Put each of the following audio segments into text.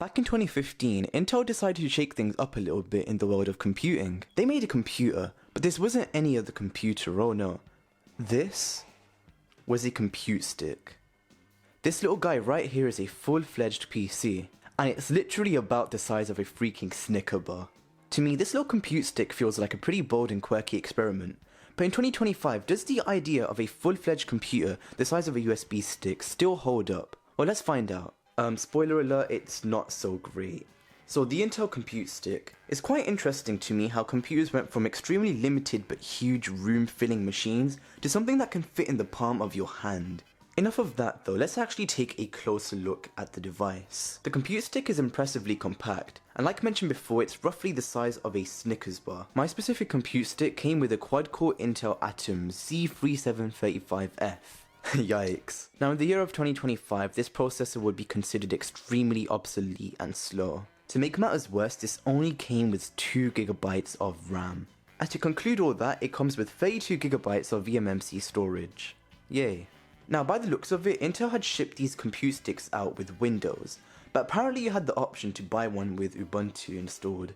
Back in 2015, Intel decided to shake things up a little bit in the world of computing. They made a computer, but this wasn't any other computer, oh no. This was a compute stick. This little guy right here is a full-fledged PC, and it's literally about the size of a freaking Snicker bar. To me, this little compute stick feels like a pretty bold and quirky experiment, but in 2025, does the idea of a full-fledged computer the size of a USB stick still hold up? Well, let's find out. Spoiler alert, it's not so great. So the Intel compute stick is quite interesting to me how computers went from extremely limited but huge room-filling machines to something that can fit in the palm of your hand. Enough of that though, let's actually take a closer look at the device. The compute stick is impressively compact, and like mentioned before, it's roughly the size of a Snickers bar. My specific compute stick came with a quad-core Intel Atom Z3735F. Yikes. Now in the year of 2025, this processor would be considered extremely obsolete and slow. To make matters worse, this only came with 2GB of RAM. And to conclude all that, it comes with 32GB of eMMC storage. Yay. Now by the looks of it, Intel had shipped these compute sticks out with Windows, but apparently you had the option to buy one with Ubuntu installed.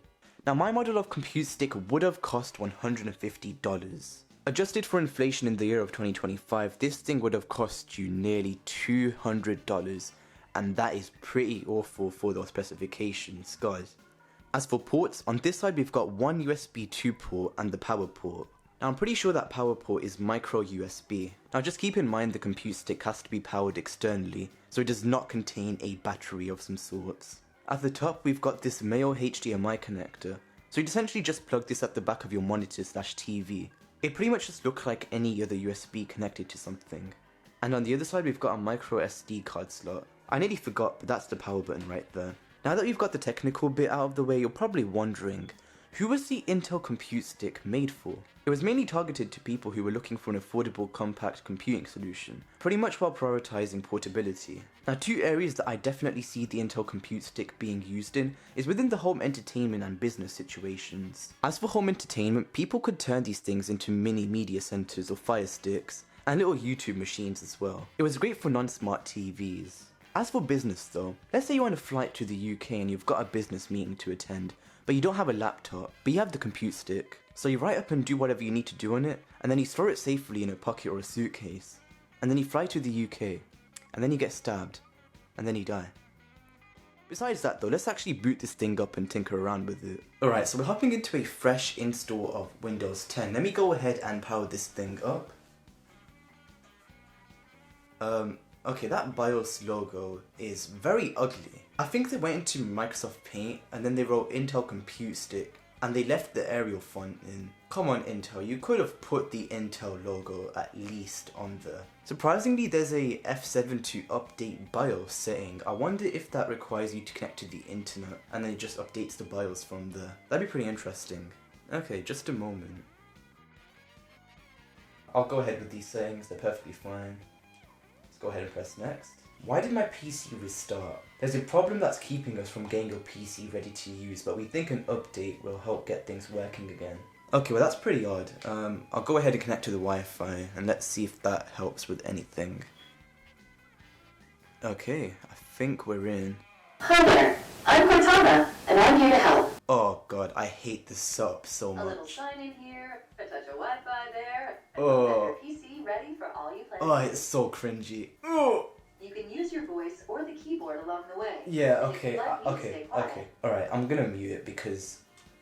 Now my model of compute stick would have cost $150. Adjusted for inflation in the year of 2025, this thing would have cost you nearly $200, and that is pretty awful for those specifications, guys. As for ports, on this side we've got one USB 2 port and the power port. Now I'm pretty sure that power port is micro USB. Now just keep in mind the compute stick has to be powered externally, so it does not contain a battery of some sorts. At the top we've got this male HDMI connector, so you'd essentially just plug this at the back of your monitor/TV. It pretty much just looks like any other USB connected to something. And on the other side we've got a micro SD card slot. I nearly forgot, but that's the power button right there. Now that we've got the technical bit out of the way, you're probably wondering, who was the Intel compute stick made for? It was mainly targeted to people who were looking for an affordable compact computing solution, pretty much while prioritizing portability. Now two areas that I definitely see the Intel compute stick being used in is within the home entertainment and business situations. As for home entertainment, people could turn these things into mini media centers or fire sticks, and little YouTube machines as well. It was great for non-smart TVs. As for business though, let's say you're on a flight to the UK and you've got a business meeting to attend, but you don't have a laptop, but you have the compute stick. So you write up and do whatever you need to do on it, and then you store it safely in a pocket or a suitcase. And then you fly to the UK, and then you get stabbed, and then you die. Besides that though, let's actually boot this thing up and tinker around with it. Alright, so we're hopping into a fresh install of Windows 10. Let me go ahead and power this thing up. Okay, that BIOS logo is very ugly. I think they went into Microsoft Paint and then they wrote Intel Compute Stick and they left the Arial font in. Come on Intel, you could have put the Intel logo at least on there. Surprisingly, there's a F7 to update BIOS setting. I wonder if that requires you to connect to the internet and then it just updates the BIOS from there. That'd be pretty interesting. Okay, just a moment. I'll go ahead with these settings, they're perfectly fine. Go ahead and press next. Why did my PC restart? There's a problem that's keeping us from getting your PC ready to use, but we think an update will help get things working again. Okay, well that's pretty odd. I'll go ahead and connect to the Wi-Fi and let's see if that helps with anything. Okay, I think we're in. Hi there, I'm Cortana, and I'm here to help. Oh god, I hate this setup so much. A little sign in here, a touch of Wi-Fi there, and Oh. your PC ready for all you plan. Oh, it's so cringy. Oh. You can use your voice or the keyboard along the way. Yeah, And if you'd like me to stay quiet- okay. Alright, I'm gonna mute it because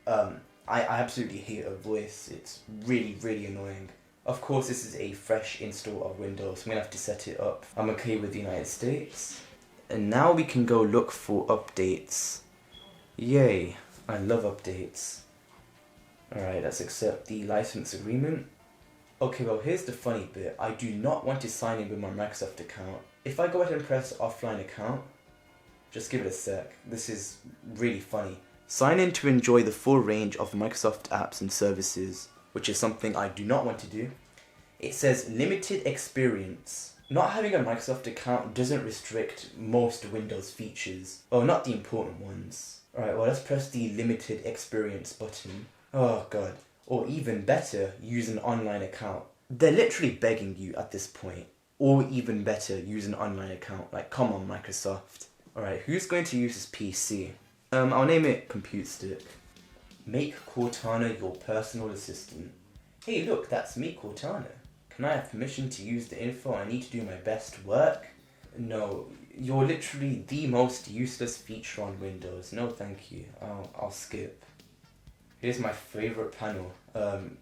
I absolutely hate her voice. It's really, really annoying. Of course, this is a fresh install of Windows, so I'm gonna have to set it up. I'm okay with the United States. And now we can go look for updates. Yay, I love updates. Alright, let's accept the license agreement. Okay, well here's the funny bit. I do not want to sign in with my Microsoft account. If I go ahead and press offline account, just give it a sec. This is really funny. Sign in to enjoy the full range of Microsoft apps and services, which is something I do not want to do. It says limited experience. Not having a Microsoft account doesn't restrict most Windows features. Oh, not the important ones. Alright, well let's press the limited experience button. Oh god. Or even better, use an online account. They're literally begging you at this point. Or even better, use an online account. Like, come on Microsoft. Alright, who's going to use this PC? I'll name it Compute Stick. Make Cortana your personal assistant. Hey look, that's me, Cortana. Can I have permission to use the info? I need to do my best work. No, you're literally the most useless feature on Windows. No thank you, I'll skip. Here's my favorite panel.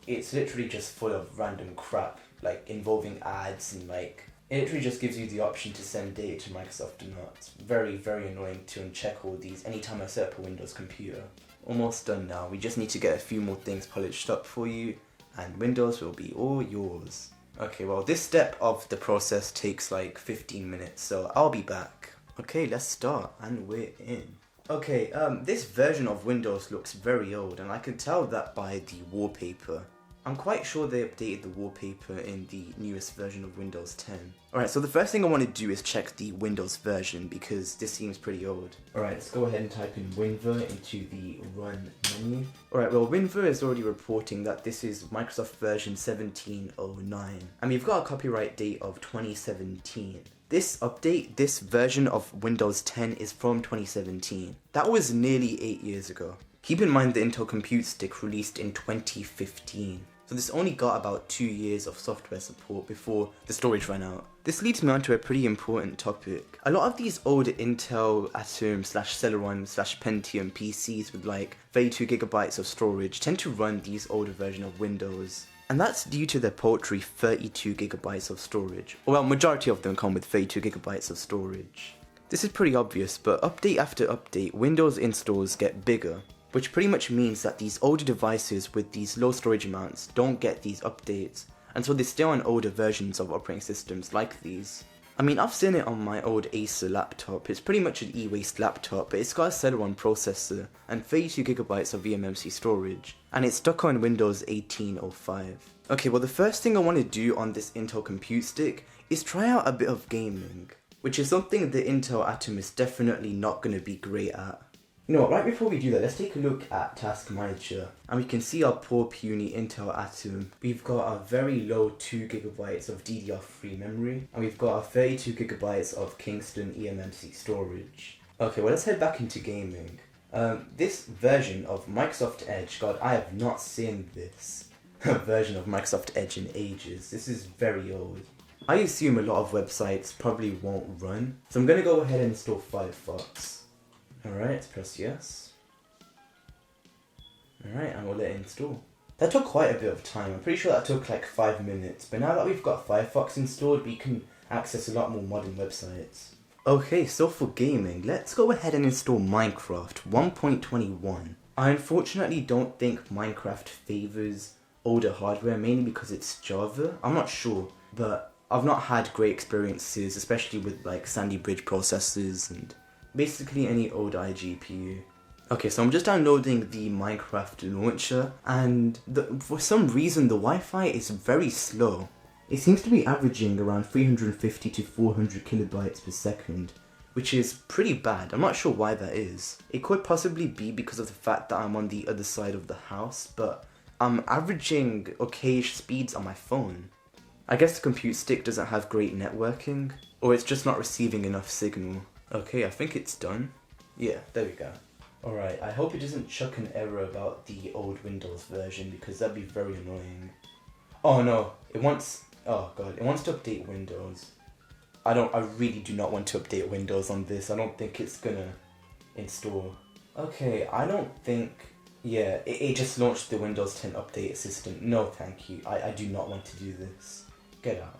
It's literally just full of random crap, like involving ads and like, it literally just gives you the option to send data to Microsoft or not. It's very, very annoying to uncheck all these anytime I set up a Windows computer. Almost done now. We just need to get a few more things polished up for you and Windows will be all yours. Okay, well this step of the process takes like 15 minutes, so I'll be back. Okay, let's start and we're in. Okay, this version of Windows looks very old and I can tell that by the wallpaper. I'm quite sure they updated the wallpaper in the newest version of Windows 10. Alright, so the first thing I want to do is check the Windows version because this seems pretty old. Alright, let's go ahead and type in WinVer into the Run menu. Alright, well WinVer is already reporting that this is Microsoft version 1709. And we've got a copyright date of 2017. This update, this version of Windows 10 is from 2017. That was nearly 8 years ago. Keep in mind the Intel Compute Stick released in 2015. So this only got about 2 years of software support before the storage ran out. This leads me on to a pretty important topic. A lot of these older Intel Atom / Celeron / Pentium PCs with like 32GB of storage tend to run these older versions of Windows. And that's due to their paltry 32GB of storage. Well, majority of them come with 32GB of storage. This is pretty obvious, but update after update, Windows installs get bigger, which pretty much means that these older devices with these low storage amounts don't get these updates, and so they stay on older versions of operating systems like these. I mean, I've seen it on my old Acer laptop. It's pretty much an e-waste laptop, but it's got a Celeron processor and 32GB of eMMC storage, and it's stuck on Windows 18.05. Okay, well the first thing I want to do on this Intel Compute Stick is try out a bit of gaming, which is something the Intel Atom is definitely not going to be great at. You know what, right before we do that, let's take a look at Task Manager, and we can see our poor puny Intel Atom. We've got a very low 2GB of DDR3 memory, and we've got a 32GB of Kingston eMMC storage. Okay, well let's head back into gaming. This version of Microsoft Edge, God, I have not seen this version of Microsoft Edge in ages. This is very old. I assume a lot of websites probably won't run, so I'm going to go ahead and install Firefox. Alright, let's press yes. Alright, and we'll let it install. That took quite a bit of time. I'm pretty sure that took like 5 minutes, but now that we've got Firefox installed, we can access a lot more modern websites. Okay, so for gaming, let's go ahead and install Minecraft 1.21. I unfortunately don't think Minecraft favors older hardware, mainly because it's Java. I'm not sure, but I've not had great experiences, especially with like Sandy Bridge processors and basically any old iGPU. Okay, so I'm just downloading the Minecraft launcher, and for some reason the Wi-Fi is very slow. It seems to be averaging around 350 to 400 kilobytes per second, which is pretty bad. I'm not sure why that is. It could possibly be because of the fact that I'm on the other side of the house, but I'm averaging okay speeds on my phone. I guess the Compute Stick doesn't have great networking, or it's just not receiving enough signal. Okay, I think it's done. Yeah, there we go. Alright, I hope it doesn't chuck an error about the old Windows version because that'd be very annoying. Oh no, oh god, it wants to update Windows. I really do not want to update Windows on this. I don't think it's gonna install. Okay, I don't think, yeah, it just launched the Windows 10 update assistant. No thank you, I do not want to do this. Get out.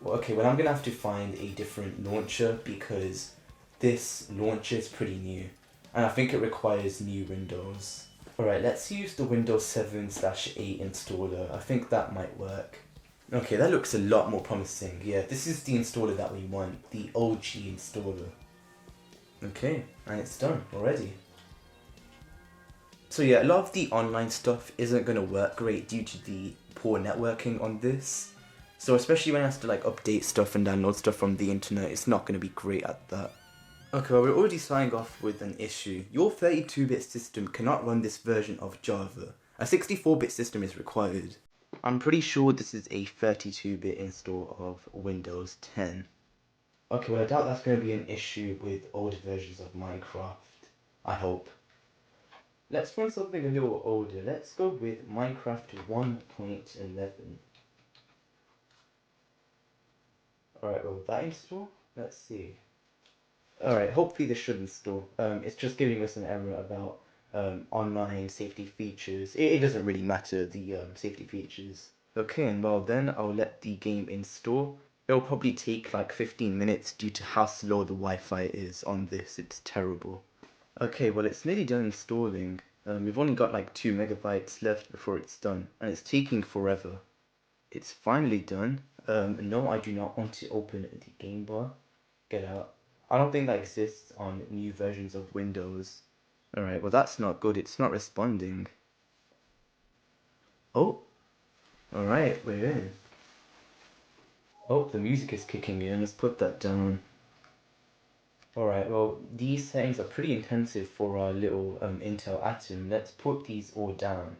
Well, okay, well I'm gonna have to find a different launcher because this launcher is pretty new and I think it requires new Windows. Alright, let's use the Windows 7/8 installer. I think that might work. Okay, that looks a lot more promising. Yeah, this is the installer that we want, the OG installer. Okay, and it's done already. So yeah, a lot of the online stuff isn't gonna work great due to the poor networking on this. So especially when I have to like update stuff and download stuff from the internet, it's not going to be great at that. Okay, well we're already starting off with an issue. Your 32-bit system cannot run this version of Java. A 64-bit system is required. I'm pretty sure this is a 32-bit install of Windows 10. Okay, well I doubt that's going to be an issue with older versions of Minecraft. I hope. Let's run something a little older. Let's go with Minecraft 1.11. Alright, well, that install? Let's see. Alright, hopefully this should install. It's just giving us an error about online safety features. It doesn't really matter, the safety features. Okay, and well then I'll let the game install. It'll probably take like 15 minutes due to how slow the Wi-Fi is on this. It's terrible. Okay, well it's nearly done installing. We've only got like 2 megabytes left before it's done, and it's taking forever. It's finally done. No, I do not want to open the game bar. Get out. I don't think that exists on new versions of Windows. Alright, well that's not good. It's not responding. Oh, alright, we're in. Oh, the music is kicking in. Let's put that down. Alright, well, these settings are pretty intensive for our little Intel Atom. Let's put these all down.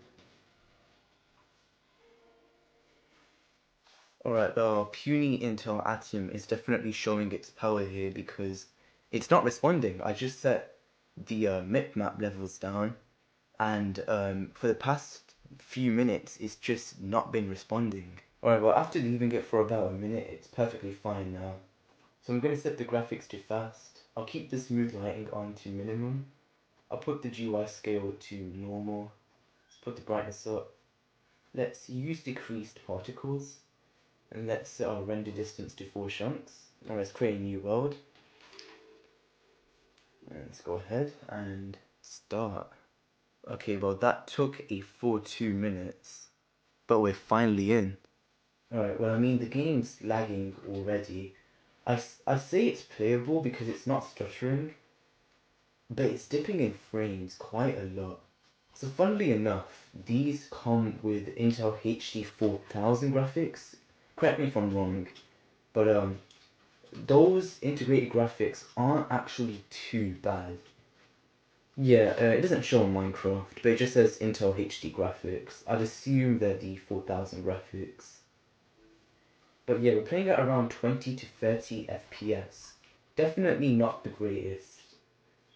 Alright, well, puny Intel Atom is definitely showing its power here because it's not responding. I just set the map levels down, and for the past few minutes, it's just not been responding. Alright, well, after leaving it for about a minute, it's perfectly fine now. So I'm going to set the graphics to fast. I'll keep the smooth lighting on to minimum. I'll put the GUI scale to normal. Let's put the brightness up. Let's use decreased particles. And let's set our render distance to 4 chunks. Now let's create a new world. And let's go ahead and start. Okay, well that took a full 2 minutes. But we're finally in. Alright, well I mean the game's lagging already. I say it's playable because it's not stuttering. But it's dipping in frames quite a lot. So funnily enough, these come with Intel HD 4000 graphics. Correct me if I'm wrong, but those integrated graphics aren't actually too bad. Yeah, it doesn't show on Minecraft, but it just says Intel HD graphics. I'd assume they're the 4000 graphics. But yeah, we're playing at around 20 to 30 FPS. Definitely not the greatest.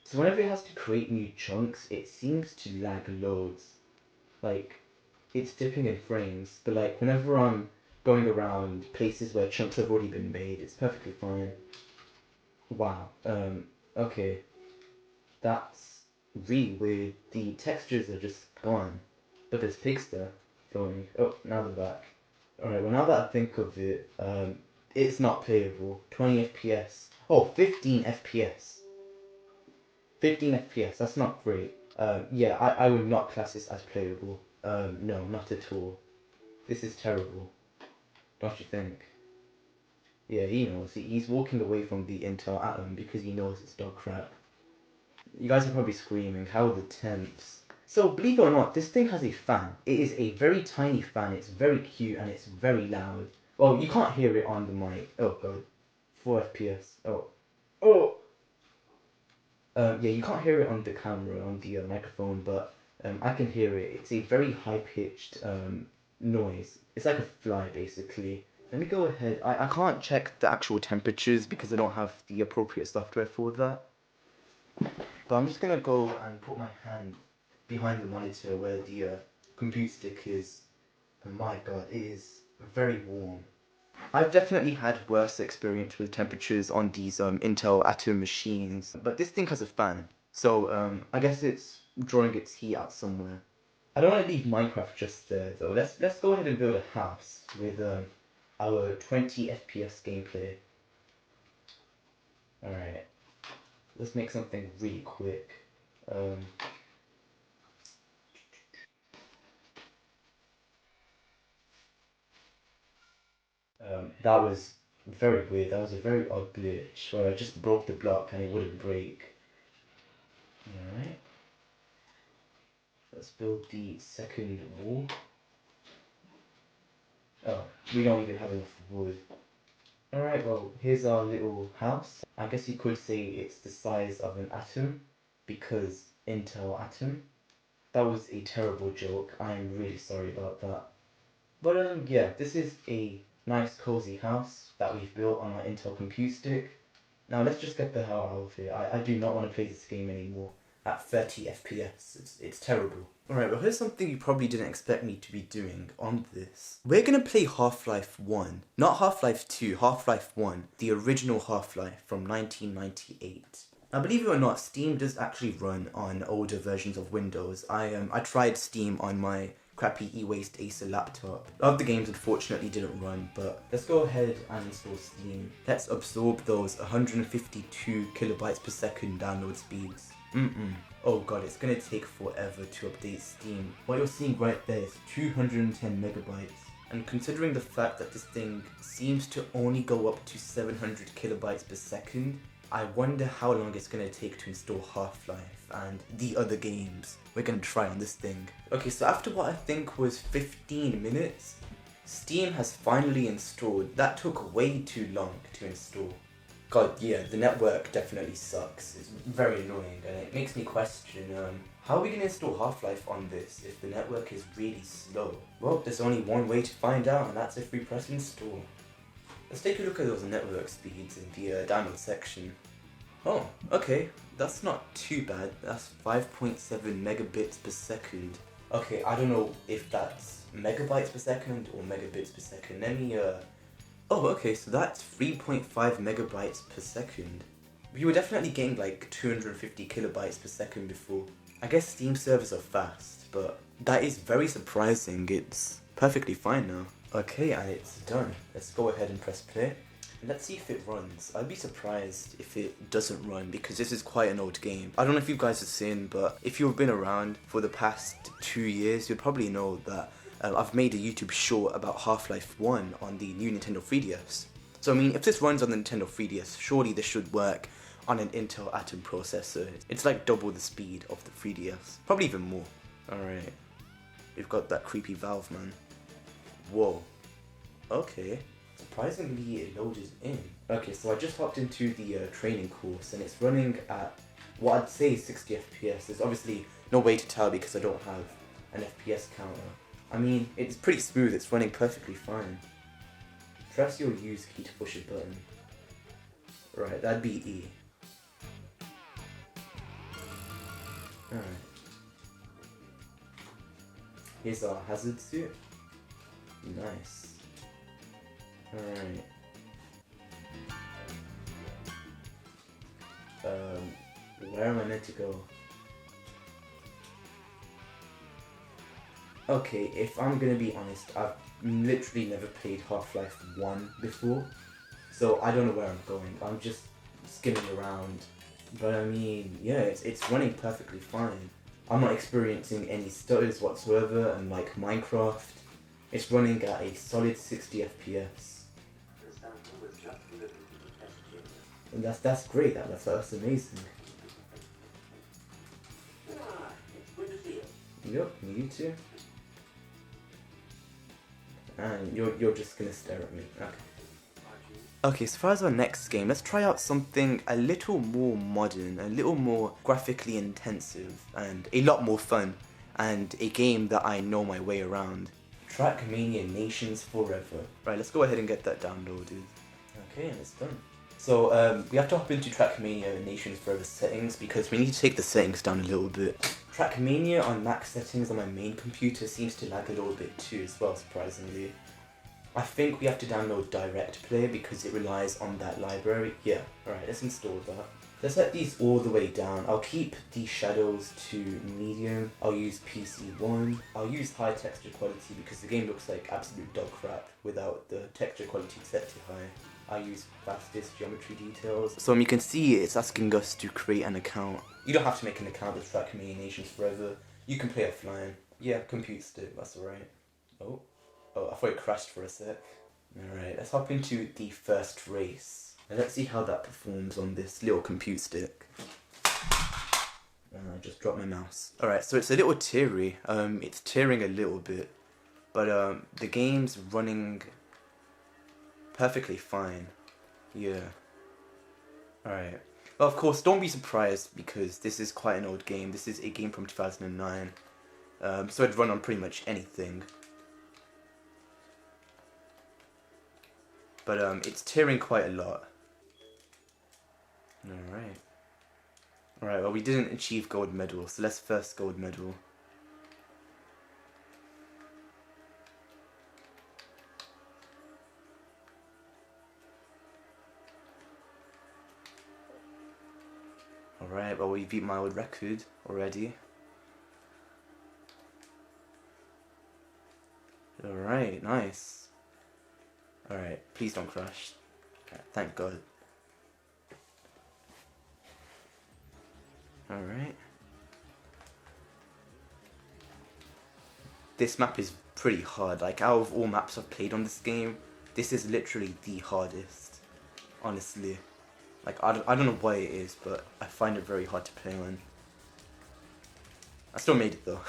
So whenever it has to create new chunks, it seems to lag loads. Like, it's dipping in frames, but like, whenever I'm going around places where chunks have already been made, it's perfectly fine. Wow, okay. That's really weird. The textures are just gone. But there's pigs there going. Oh, now they're back. Alright, well now that I think of it, it's not playable. 20 FPS. Oh, 15 FPS. 15 FPS, that's not great. Yeah, I would not class this as playable. No, not at all. This is terrible. Don't you think? Yeah, he knows. He's walking away from the Intel Atom because he knows it's dog crap. You guys are probably screaming, how are the temps? So, believe it or not, this thing has a fan. It is a very tiny fan, it's very cute, and it's very loud. Well, you can't hear it on the mic. Oh god. 4 FPS. Oh. Oh! Yeah, you can't hear it on the camera, on the microphone, but I can hear it. It's a very high-pitched noise. It's like a fly, basically. Let me go ahead. I can't check the actual temperatures because I don't have the appropriate software for that. But I'm just going to go and put my hand behind the monitor where the compute stick is. And my god, it is very warm. I've definitely had worse experience with temperatures on these Intel Atom machines, but this thing has a fan, so I guess it's drawing its heat out somewhere. I don't want to leave Minecraft just there though. Let's go ahead and build a house with our 20 FPS gameplay. Alright, let's make something really quick. That was very weird. That was a very odd glitch where I just broke the block and it wouldn't break. Alright. Let's build the second wall. Oh, we don't even have enough wood. Alright, well, here's our little house. I guess you could say it's the size of an atom, because Intel Atom. That was a terrible joke. I am really sorry about that. But yeah, this is a nice cozy house that we've built on our Intel compute stick. Now let's just get the hell out of here. I do not want to play this game anymore at 30 FPS. It's terrible. Alright, well here's something you probably didn't expect me to be doing on this. We're gonna play Half-Life 1. Not Half-Life 2, Half-Life 1. The original Half-Life from 1998. Now believe it or not, Steam does actually run on older versions of Windows. I tried Steam on my crappy e-waste Acer laptop. A lot of the games unfortunately didn't run, but let's go ahead and install Steam. Let's absorb those 152 kilobytes per second download speeds. Oh god, it's gonna take forever to update Steam. What you're seeing right there is 210 megabytes. And considering the fact that this thing seems to only go up to 700 kilobytes per second, I wonder how long it's gonna take to install Half-Life and the other games we're gonna try on this thing. Okay, so after what I think was 15 minutes, Steam has finally installed. That took way too long to install. God, yeah, the network definitely sucks. It's very annoying, and it makes me question, how are we gonna install Half-Life on this if the network is really slow? Well, there's only one way to find out, and that's if we press install. Let's take a look at those network speeds in the download section. Oh, okay, that's not too bad. That's 5.7 megabits per second. Okay, I don't know if that's megabytes per second or megabits per second. Let me, Oh, okay, so that's 3.5 megabytes per second. We were definitely getting like 250 kilobytes per second before. I guess Steam servers are fast, but that is very surprising. It's perfectly fine now. Okay, and it's done. Let's go ahead and press play. And let's see if it runs. I'd be surprised if it doesn't run because this is quite an old game. I don't know if you guys have seen, but if you've been around for the past 2 years, you'd probably know that I've made a YouTube short about Half-Life 1 on the new Nintendo 3DS. So I mean, if this runs on the Nintendo 3DS, surely this should work on an Intel Atom processor. It's like double the speed of the 3DS. Probably even more. Alright. We've got that creepy valve, man. Whoa. Okay. Surprisingly, it loaded in. Okay, so I just hopped into the training course and it's running at what I'd say is 60 FPS. There's obviously no way to tell because I don't have an FPS counter. I mean, it's pretty smooth, it's running perfectly fine. Press your use key to push a button. Right, that'd be E. Alright. Here's our hazard suit. Nice. Alright. Where am I meant to go? Okay, if I'm gonna be honest, I've literally never played Half-Life 1 before, so I don't know where I'm going. I'm just skimming around, but I mean, yeah, it's running perfectly fine. I'm not experiencing any stutters whatsoever, and like Minecraft, it's running at a solid 60 FPS. And that's great, that's amazing. Yup, you too. And you're just gonna stare at me. Okay. Okay, so far as our next game, let's try out something a little more modern, a little more graphically intensive, and a lot more fun, and a game that I know my way around. Trackmania Nations Forever. Right, let's go ahead and get that downloaded. Okay, and it's done. So we have to hop into Trackmania Nations Forever settings because we need to take the settings down a little bit. Trackmania on max settings on my main computer seems to lag a little bit too as well, surprisingly. I think we have to download Direct Play because it relies on that library. Yeah, alright, let's install that. Let's set these all the way down. I'll keep the shadows to medium. I'll use PC1. I'll use high texture quality because the game looks like absolute dog crap without the texture quality set to high. I use fastest geometry details. So you can see it's asking us to create an account. You don't have to make an account with Trackmania Nations Forever. You can play offline. Yeah, compute stick, that's alright. Oh, I thought it crashed for a sec. Alright, let's hop into the first race. And let's see how that performs on this little compute stick. And I just dropped my mouse. Alright, so it's a little teary. It's tearing a little bit. But the game's running perfectly fine. Yeah. Alright. Well, of course, don't be surprised because this is quite an old game. This is a game from 2009. So it'd run on pretty much anything. But it's tearing quite a lot. Alright. Alright, well we didn't achieve gold medal, so let's first gold medal. Alright, well we beat my old record already. Alright, nice. Alright, please don't crash. Right, thank God. Alright. This map is pretty hard. Like, out of all maps I've played on this game, this is literally the hardest. Honestly. Like, I don't know why it is, but I find it very hard to play on. I still made it though.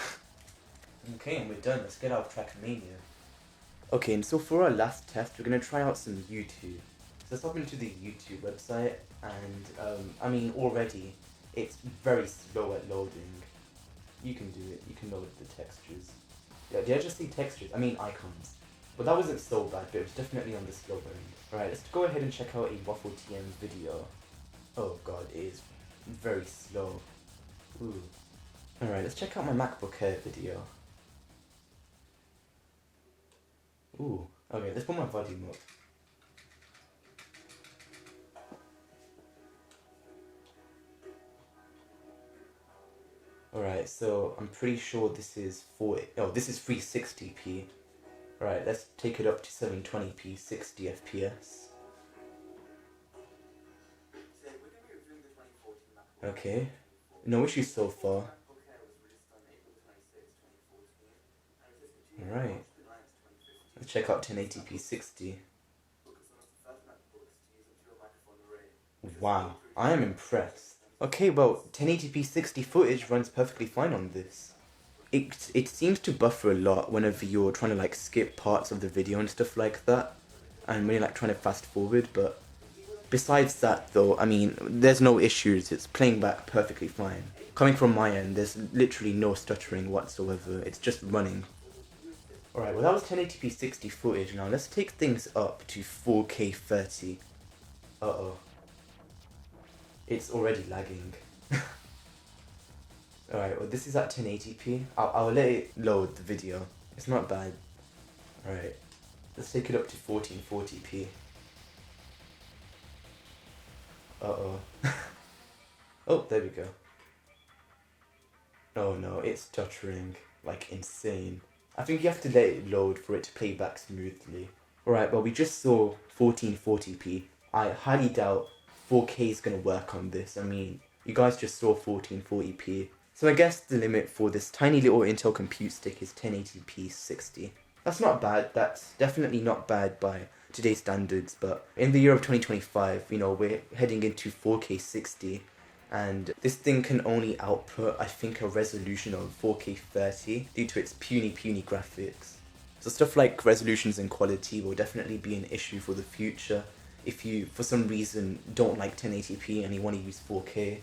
Okay, and we're done. Let's get out of Trackmania. Okay, and so for our last test, we're going to try out some YouTube. So let's hop into the YouTube website, and I mean, already, it's very slow at loading. You can do it. You can load the textures. Yeah, did I just say textures? I mean icons. But that wasn't so bad, but it was definitely on the slow end. Alright, let's go ahead and check out a Waffle TM video. Oh god, it is very slow. Ooh. Alright, let's check out my MacBook Air video. Ooh. Okay, let's put my volume up. Alright, so I'm pretty sure this is 360p. Alright, let's take it up to 720p, 60 FPS. Okay, no issues so far. Alright, let's check out 1080p 60. Wow, I am impressed. Okay, well, 1080p 60 footage runs perfectly fine on this. It seems to buffer a lot whenever you're trying to like skip parts of the video and stuff like that, and when you're like trying to fast forward, but besides that though, I mean, there's no issues, it's playing back perfectly fine. Coming from my end, there's literally no stuttering whatsoever, it's just running. Alright, well that was 1080p 60 footage, now let's take things up to 4K 30. Uh-oh. It's already lagging. Alright, well this is at 1080p. I'll let it load the video. It's not bad. Alright, let's take it up to 1440p. Uh-oh. Oh, there we go. Oh no, it's stuttering like insane. I think you have to let it load for it to play back smoothly. Alright, well we just saw 1440p. I highly doubt 4K is gonna work on this. I mean, you guys just saw 1440p. So I guess the limit for this tiny little Intel compute stick is 1080p 60. That's not bad, that's definitely not bad by today's standards, but in the year of 2025, you know, we're heading into 4K 60, and this thing can only output, I think, a resolution of 4K 30 due to its puny graphics. So stuff like resolutions and quality will definitely be an issue for the future if you, for some reason, don't like 1080p and you want to use 4K.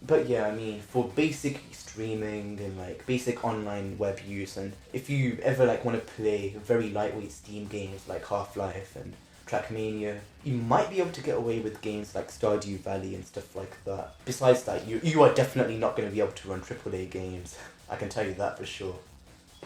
But yeah, I mean, for basic streaming and like basic online web use, and if you ever like want to play very lightweight Steam games like Halflife and Trackmania, you might be able to get away with games like Stardew Valley and stuff like that. Besides that, you are definitely not going to be able to run AAA games. I can tell you that for sure.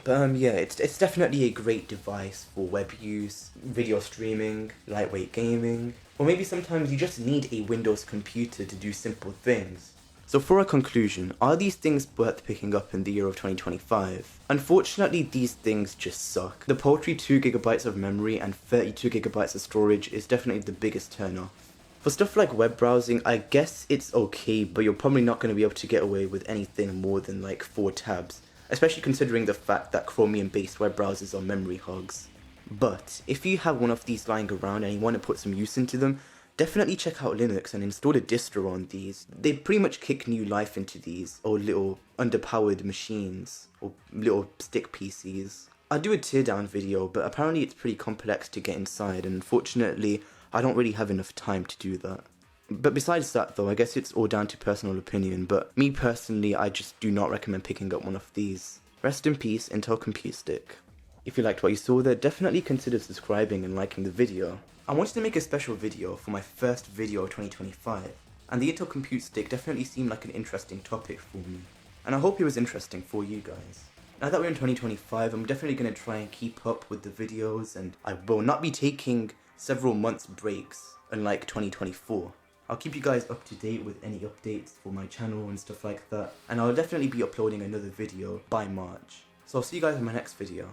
But yeah, it's definitely a great device for web use, video streaming, lightweight gaming, or maybe sometimes you just need a Windows computer to do simple things. So for a conclusion, are these things worth picking up in the year of 2025? Unfortunately, these things just suck. The paltry 2GB of memory and 32GB of storage is definitely the biggest turnoff. For stuff like web browsing, I guess it's okay, but you're probably not going to be able to get away with anything more than like 4 tabs, especially considering the fact that Chromium-based web browsers are memory hogs. But if you have one of these lying around and you want to put some use into them, definitely check out Linux and install a distro on these. They pretty much kick new life into these old little underpowered machines, or little stick PCs. I'll do a teardown video, but apparently it's pretty complex to get inside, and unfortunately I don't really have enough time to do that. But besides that though, I guess it's all down to personal opinion, but me personally, I just do not recommend picking up one of these. Rest in peace, Intel Compute Stick. If you liked what you saw there, definitely consider subscribing and liking the video. I wanted to make a special video for my first video of 2025, and the Intel Compute Stick definitely seemed like an interesting topic for me. And I hope it was interesting for you guys. Now that we're in 2025, I'm definitely going to try and keep up with the videos, and I will not be taking several months breaks, unlike 2024. I'll keep you guys up to date with any updates for my channel and stuff like that, and I'll definitely be uploading another video by March. So I'll see you guys in my next video.